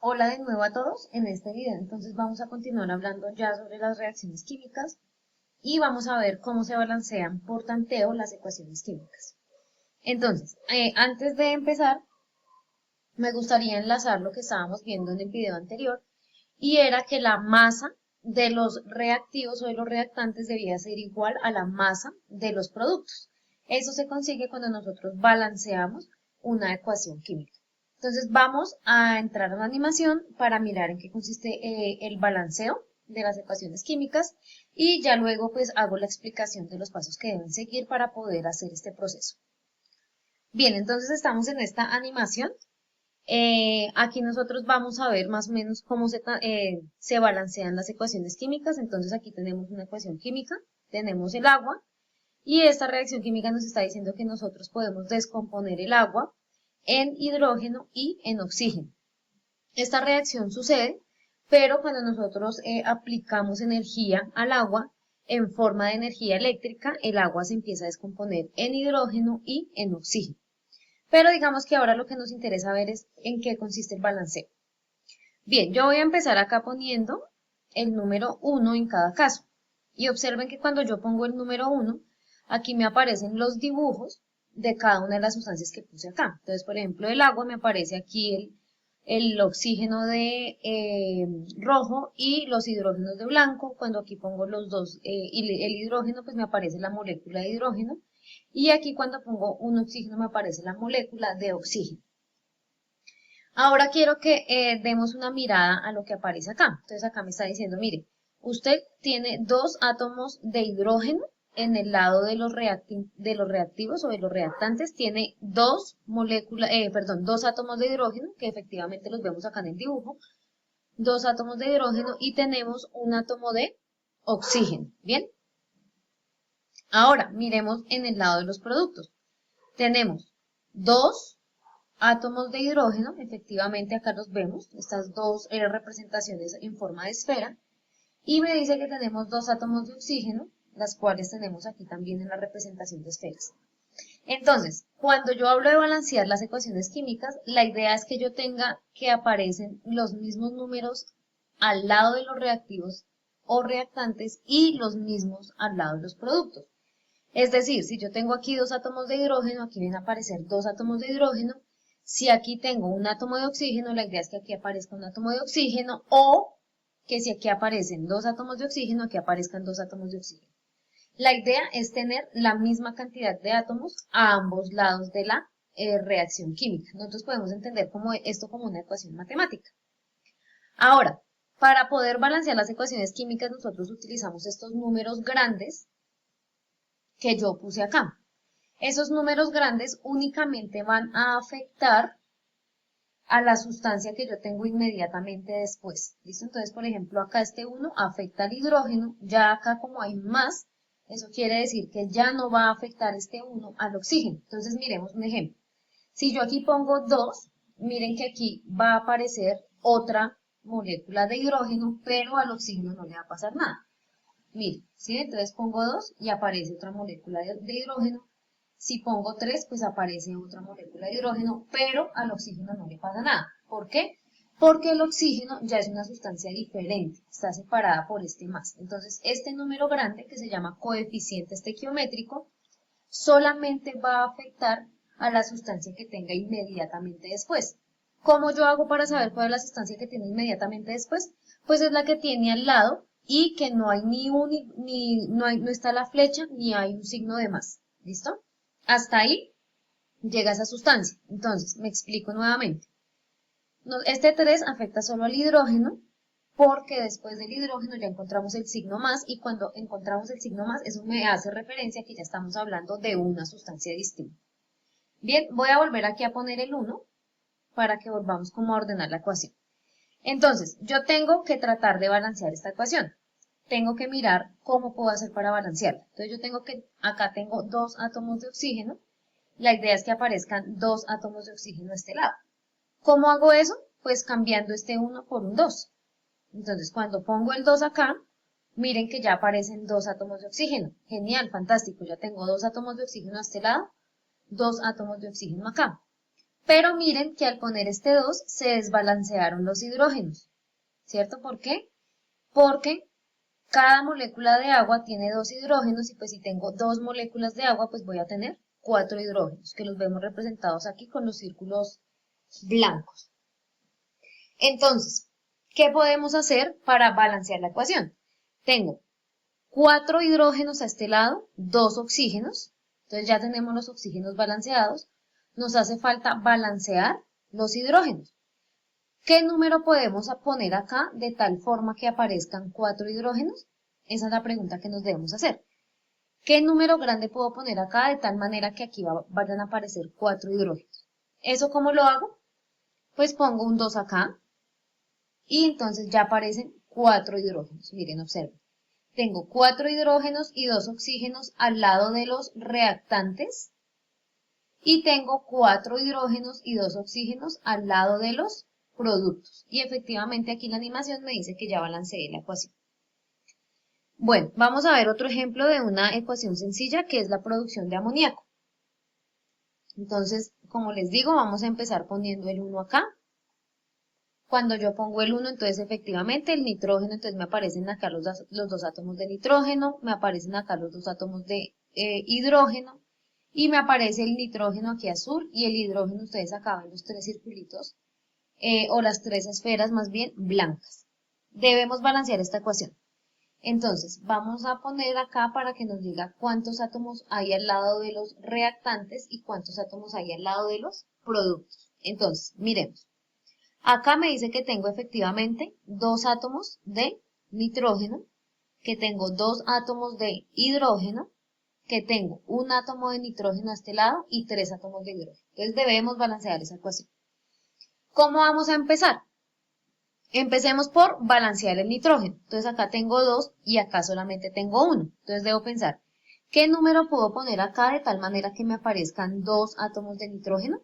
Hola de nuevo a todos. En este video entonces vamos a continuar hablando ya sobre las reacciones químicas y vamos a ver cómo se balancean por tanteo las ecuaciones químicas. Entonces, antes de empezar, me gustaría enlazar lo que estábamos viendo en el video anterior y era que la masa de los reactivos o de los reactantes debía ser igual a la masa de los productos. Eso se consigue cuando nosotros balanceamos una ecuación química. Entonces vamos a entrar a una animación para mirar en qué consiste el balanceo de las ecuaciones químicas y ya luego pues hago la explicación de los pasos que deben seguir para poder hacer este proceso. Bien, entonces estamos en esta animación. Aquí nosotros vamos a ver más o menos cómo se balancean las ecuaciones químicas. Entonces aquí tenemos una ecuación química, tenemos el agua y esta reacción química nos está diciendo que nosotros podemos descomponer el agua en hidrógeno y en oxígeno. Esta reacción sucede, pero cuando nosotros aplicamos energía al agua en forma de energía eléctrica, el agua se empieza a descomponer en hidrógeno y en oxígeno. Pero digamos que ahora lo que nos interesa ver es en qué consiste el balanceo. Bien, yo voy a empezar acá poniendo el número 1 en cada caso. Y observen que cuando yo pongo el número 1, aquí me aparecen los dibujos de cada una de las sustancias que puse acá. Entonces, por ejemplo, el agua me aparece aquí el oxígeno de rojo y los hidrógenos de blanco. Cuando aquí pongo los dos, y el hidrógeno, pues me aparece la molécula de hidrógeno. Y aquí cuando pongo un oxígeno me aparece la molécula de oxígeno. Ahora quiero que demos una mirada a lo que aparece acá. Entonces acá me está diciendo, mire, usted tiene dos átomos de hidrógeno en el lado de los reactivos o de los reactantes, tiene dos átomos de hidrógeno, que efectivamente los vemos acá en el dibujo, dos átomos de hidrógeno y tenemos un átomo de oxígeno. Bien, ahora miremos en el lado de los productos. Tenemos dos átomos de hidrógeno, efectivamente acá los vemos, estas dos representaciones en forma de esfera, y me dice que tenemos dos átomos de oxígeno, las cuales tenemos aquí también en la representación de esferas. Entonces, cuando yo hablo de balancear las ecuaciones químicas, la idea es que yo tenga que aparecen los mismos números al lado de los reactivos o reactantes y los mismos al lado de los productos. Es decir, si yo tengo aquí dos átomos de hidrógeno, aquí van a aparecer dos átomos de hidrógeno. Si aquí tengo un átomo de oxígeno, la idea es que aquí aparezca un átomo de oxígeno o que si aquí aparecen dos átomos de oxígeno, aquí aparezcan dos átomos de oxígeno. La idea es tener la misma cantidad de átomos a ambos lados de la reacción química. Nosotros podemos entender esto como una ecuación matemática. Ahora, para poder balancear las ecuaciones químicas, nosotros utilizamos estos números grandes que yo puse acá. Esos números grandes únicamente van a afectar a la sustancia que yo tengo inmediatamente después. ¿Listo? Entonces, por ejemplo, acá este 1 afecta al hidrógeno, ya acá como hay más, eso quiere decir que ya no va a afectar este 1 al oxígeno. Entonces, miremos un ejemplo. Si yo aquí pongo 2, miren que aquí va a aparecer otra molécula de hidrógeno, pero al oxígeno no le va a pasar nada. Miren, ¿sí? Entonces pongo 2 y aparece otra molécula de hidrógeno. Si pongo 3, pues aparece otra molécula de hidrógeno, pero al oxígeno no le pasa nada. ¿Por qué? Porque el oxígeno ya es una sustancia diferente, está separada por este más. Entonces, este número grande, que se llama coeficiente estequiométrico, solamente va a afectar a la sustancia que tenga inmediatamente después. ¿Cómo yo hago para saber cuál es la sustancia que tiene inmediatamente después? Pues es la que tiene al lado y que no hay no está la flecha ni hay un signo de más. ¿Listo? Hasta ahí llega esa sustancia. Entonces, me explico nuevamente. Este 3 afecta solo al hidrógeno porque después del hidrógeno ya encontramos el signo más y cuando encontramos el signo más, eso me hace referencia a que ya estamos hablando de una sustancia distinta. Bien, voy a volver aquí a poner el 1 para que volvamos como a ordenar la ecuación. Entonces, yo tengo que tratar de balancear esta ecuación. Tengo que mirar cómo puedo hacer para balancearla. Entonces, yo tengo que, acá tengo dos átomos de oxígeno. La idea es que aparezcan dos átomos de oxígeno a este lado. ¿Cómo hago eso? Pues cambiando este 1 por un 2. Entonces, cuando pongo el 2 acá, miren que ya aparecen dos átomos de oxígeno. Genial, fantástico. Ya tengo dos átomos de oxígeno a este lado, dos átomos de oxígeno acá. Pero miren que al poner este 2 se desbalancearon los hidrógenos, ¿cierto? ¿Por qué? Porque cada molécula de agua tiene 2 hidrógenos y pues si tengo 2 moléculas de agua, pues voy a tener 4 hidrógenos, que los vemos representados aquí con los círculos blancos. Entonces, ¿qué podemos hacer para balancear la ecuación? Tengo 4 hidrógenos a este lado, 2 oxígenos, entonces ya tenemos los oxígenos balanceados, nos hace falta balancear los hidrógenos. ¿Qué número podemos poner acá de tal forma que aparezcan 4 hidrógenos? Esa es la pregunta que nos debemos hacer. ¿Qué número grande puedo poner acá de tal manera que aquí vayan a aparecer 4 hidrógenos? ¿Eso cómo lo hago? Pues pongo un 2 acá y entonces ya aparecen 4 hidrógenos. Miren, observen. Tengo 4 hidrógenos y 2 oxígenos al lado de los reactantes y tengo 4 hidrógenos y 2 oxígenos al lado de los productos. Y efectivamente aquí la animación me dice que ya balanceé la ecuación. Bueno, vamos a ver otro ejemplo de una ecuación sencilla que es la producción de amoníaco. Entonces, como les digo, vamos a empezar poniendo el 1 acá. Cuando yo pongo el 1, entonces efectivamente el nitrógeno, entonces me aparecen acá los 2 átomos de nitrógeno, me aparecen acá los 2 átomos de hidrógeno, y me aparece el nitrógeno aquí azul y el hidrógeno, ustedes acá ven los 3 circulitos, o las 3 esferas más bien blancas. Debemos balancear esta ecuación. Entonces, vamos a poner acá para que nos diga cuántos átomos hay al lado de los reactantes y cuántos átomos hay al lado de los productos. Entonces, miremos. Acá me dice que tengo efectivamente 2 átomos de nitrógeno, que tengo 2 átomos de hidrógeno, que tengo un átomo de nitrógeno a este lado y 3 átomos de hidrógeno. Entonces debemos balancear esa ecuación. ¿Cómo vamos a empezar? Empecemos por balancear el nitrógeno. Entonces acá tengo 2 y acá solamente tengo 1. Entonces debo pensar, ¿qué número puedo poner acá de tal manera que me aparezcan 2 átomos de nitrógeno?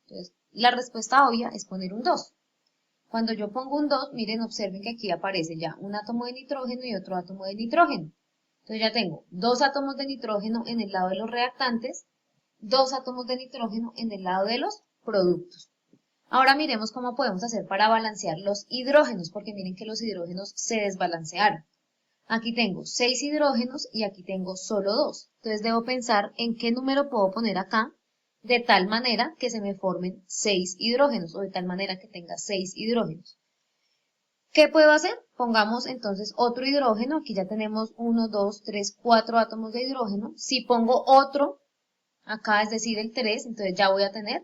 Entonces la respuesta obvia es poner un 2. Cuando yo pongo un 2, miren, observen que aquí aparece ya un átomo de nitrógeno y otro átomo de nitrógeno. Entonces ya tengo 2 átomos de nitrógeno en el lado de los reactantes, 2 átomos de nitrógeno en el lado de los productos. Ahora miremos cómo podemos hacer para balancear los hidrógenos, porque miren que los hidrógenos se desbalancearon. Aquí tengo 6 hidrógenos y aquí tengo solo 2. Entonces debo pensar en qué número puedo poner acá de tal manera que se me formen 6 hidrógenos o de tal manera que tenga 6 hidrógenos. ¿Qué puedo hacer? Pongamos entonces otro hidrógeno. Aquí ya tenemos 1, 2, 3, 4 átomos de hidrógeno. Si pongo otro acá, es decir, el 3, entonces ya voy a tener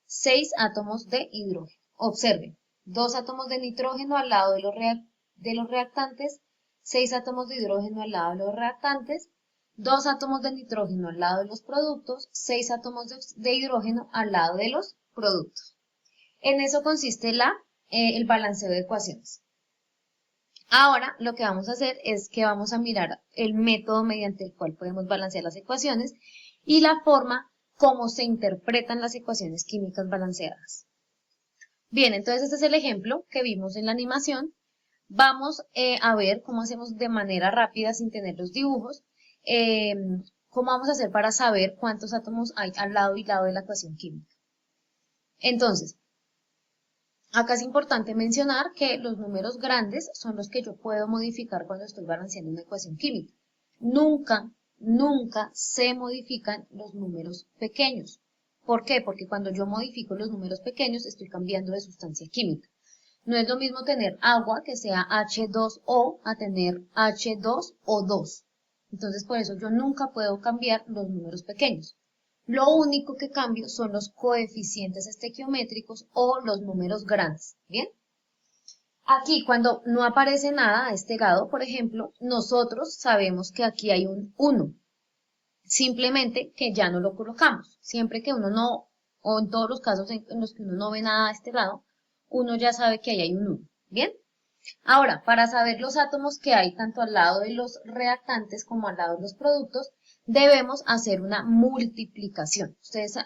6 átomos de hidrógeno. Observen, 2 átomos de nitrógeno al lado de los reactantes, 6 átomos de hidrógeno al lado de los reactantes, 2 átomos de nitrógeno al lado de los productos, 6 átomos de hidrógeno al lado de los productos. En eso consiste el balanceo de ecuaciones. Ahora lo que vamos a hacer es que vamos a mirar el método mediante el cual podemos balancear las ecuaciones y la forma cómo se interpretan las ecuaciones químicas balanceadas. Bien, entonces este es el ejemplo que vimos en la animación. Vamos a ver cómo hacemos de manera rápida sin tener los dibujos, cómo vamos a hacer para saber cuántos átomos hay al lado y lado de la ecuación química. Entonces, acá es importante mencionar que los números grandes son los que yo puedo modificar cuando estoy balanceando una ecuación química. Nunca se modifican los números pequeños. ¿Por qué? Porque cuando yo modifico los números pequeños estoy cambiando de sustancia química. No es lo mismo tener agua que sea H2O a tener H2O2. Entonces por eso yo nunca puedo cambiar los números pequeños. Lo único que cambio son los coeficientes estequiométricos o los números grandes. ¿Bien? Aquí, cuando no aparece nada a este lado, por ejemplo, nosotros sabemos que aquí hay un 1. Simplemente que ya no lo colocamos. Siempre que uno no, o en todos los casos en los que uno no ve nada a este lado, uno ya sabe que ahí hay un 1. ¿Bien? Ahora, para saber los átomos que hay tanto al lado de los reactantes como al lado de los productos, debemos hacer una multiplicación. Ustedes,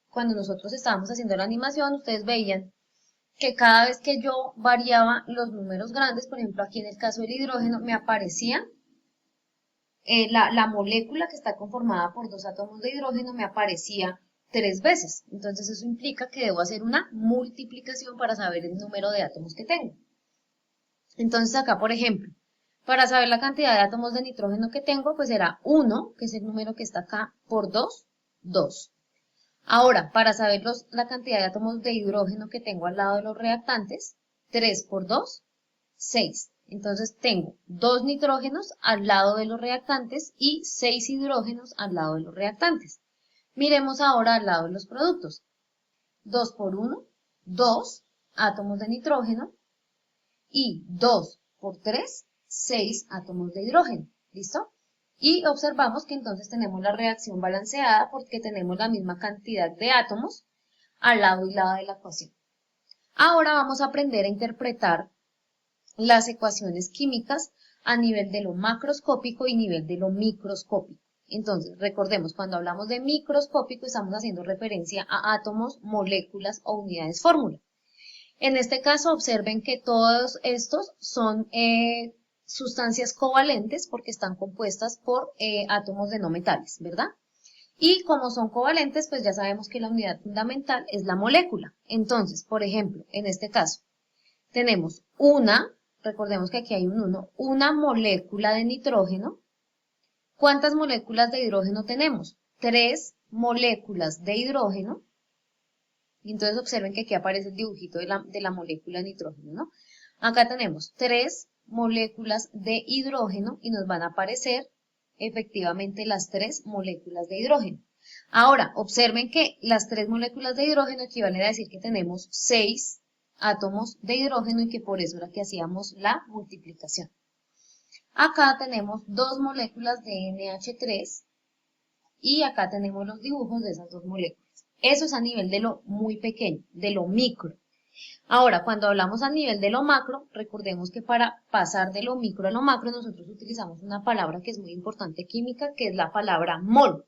cuando nosotros estábamos haciendo la animación, ustedes veían que cada vez que yo variaba los números grandes, por ejemplo aquí en el caso del hidrógeno, me aparecía la molécula que está conformada por 2 átomos de hidrógeno, me aparecía 3 veces. Entonces eso implica que debo hacer una multiplicación para saber el número de átomos que tengo. Entonces acá, por ejemplo, para saber la cantidad de átomos de nitrógeno que tengo, pues será 1, que es el número que está acá, por 2, 2. Ahora, para saber la cantidad de átomos de hidrógeno que tengo al lado de los reactantes, 3 por 2, 6. Entonces tengo 2 nitrógenos al lado de los reactantes y 6 hidrógenos al lado de los reactantes. Miremos ahora al lado de los productos. 2 por 1, 2 átomos de nitrógeno y 2 por 3, 6 átomos de hidrógeno. ¿Listo? Y observamos que entonces tenemos la reacción balanceada porque tenemos la misma cantidad de átomos al lado y lado de la ecuación. Ahora vamos a aprender a interpretar las ecuaciones químicas a nivel de lo macroscópico y nivel de lo microscópico. Entonces, recordemos, cuando hablamos de microscópico estamos haciendo referencia a átomos, moléculas o unidades fórmula. En este caso, observen que todos estos son sustancias covalentes porque están compuestas por átomos de no metales, ¿verdad? Y como son covalentes, pues ya sabemos que la unidad fundamental es la molécula. Entonces, por ejemplo, en este caso, tenemos recordemos que aquí hay un 1, una molécula de nitrógeno. ¿Cuántas moléculas de hidrógeno tenemos? 3 moléculas de hidrógeno. Y entonces observen que aquí aparece el dibujito de la molécula de nitrógeno, ¿no? Acá tenemos 3 moléculas de hidrógeno y nos van a aparecer efectivamente las 3 moléculas de hidrógeno. Ahora, observen que las 3 moléculas de hidrógeno equivalen a decir que tenemos 6 átomos de hidrógeno y que por eso era que hacíamos la multiplicación. Acá tenemos 2 moléculas de NH3 y acá tenemos los dibujos de esas 2 moléculas. Eso es a nivel de lo muy pequeño, de lo micro. Ahora, cuando hablamos a nivel de lo macro, recordemos que para pasar de lo micro a lo macro nosotros utilizamos una palabra que es muy importante química, que es la palabra mol.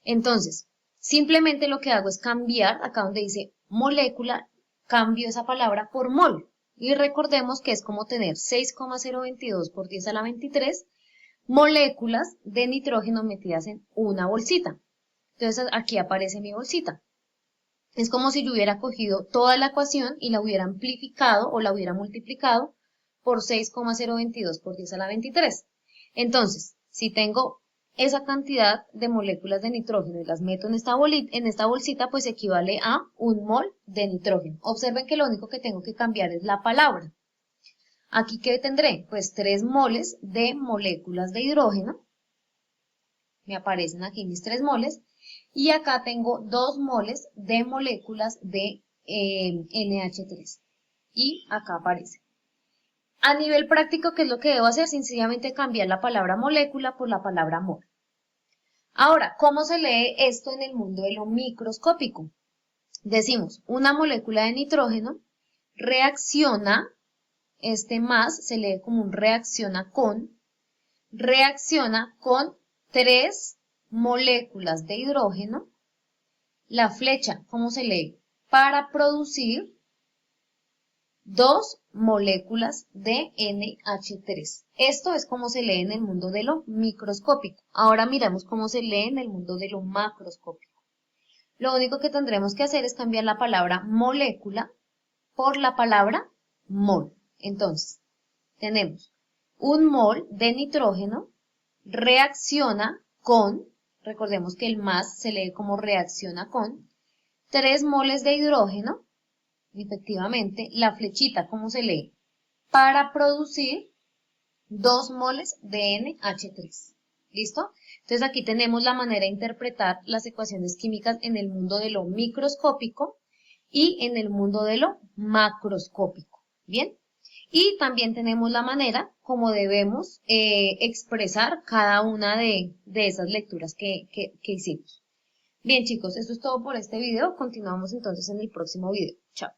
Entonces, simplemente lo que hago es cambiar, acá donde dice molécula, cambio esa palabra por mol. Y recordemos que es como tener 6,022 por 10 a la 23 moléculas de nitrógeno metidas en una bolsita. Entonces aquí aparece mi bolsita. Es como si yo hubiera cogido toda la ecuación y la hubiera amplificado o la hubiera multiplicado por 6,022 por 10 a la 23. Entonces, si tengo esa cantidad de moléculas de nitrógeno y las meto en esta bolsita, pues equivale a 1 mol de nitrógeno. Observen que lo único que tengo que cambiar es la palabra. Aquí, ¿qué tendré? Pues 3 moles de moléculas de hidrógeno. Me aparecen aquí mis 3 moles. Y acá tengo 2 moles de moléculas de NH3. Y acá aparece. A nivel práctico, ¿qué es lo que debo hacer? Sencillamente cambiar la palabra molécula por la palabra mol. Ahora, ¿cómo se lee esto en el mundo de lo microscópico? Decimos, una molécula de nitrógeno reacciona, este más se lee como un reacciona con 3 moléculas de hidrógeno. La flecha, ¿cómo se lee? Para producir 2 moléculas de NH3. Esto es como se lee en el mundo de lo microscópico. Ahora miramos cómo se lee en el mundo de lo macroscópico. Lo único que tendremos que hacer es cambiar la palabra molécula por la palabra mol. Entonces, tenemos 1 mol de nitrógeno reacciona con, recordemos que el más se lee como reacciona con, 3 moles de hidrógeno. Efectivamente, la flechita, ¿cómo se lee? Para producir 2 moles de NH3. ¿Listo? Entonces aquí tenemos la manera de interpretar las ecuaciones químicas en el mundo de lo microscópico y en el mundo de lo macroscópico. ¿Bien? Y también tenemos la manera como debemos expresar cada una de esas lecturas que hicimos. Bien, chicos, esto es todo por este video. Continuamos entonces en el próximo video. Chao.